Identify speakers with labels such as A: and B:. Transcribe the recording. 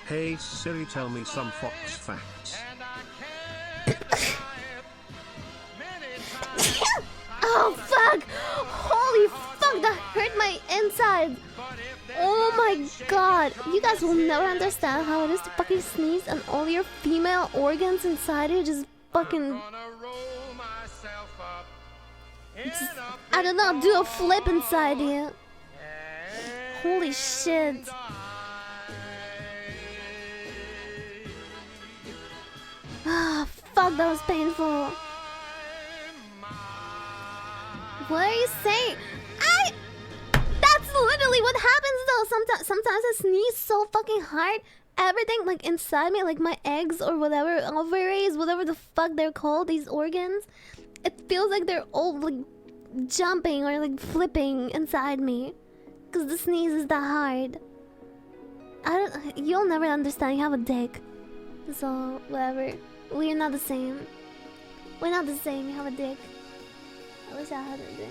A: Hey Siri, tell me some fox facts.
B: Oh fuck! Holy fuck, that hurt my inside! Oh my god! You guys will never understand how it is to fucking sneeze and all your female organs inside you just fucking... I don't know, do a flip inside you. Holy shit. Ah, fuck, that was painful. What are you saying? That's literally what happens though. Sometimes I sneeze so fucking hard. Everything like inside me, like my eggs or whatever, ovaries, whatever the fuck they're called, these organs, it feels like they're all like jumping or like flipping inside me. Cause the sneeze is that hard. You'll never understand. You have a dick. So whatever. We're not the same. We're not the same. You have a dick. I wish I had a dick.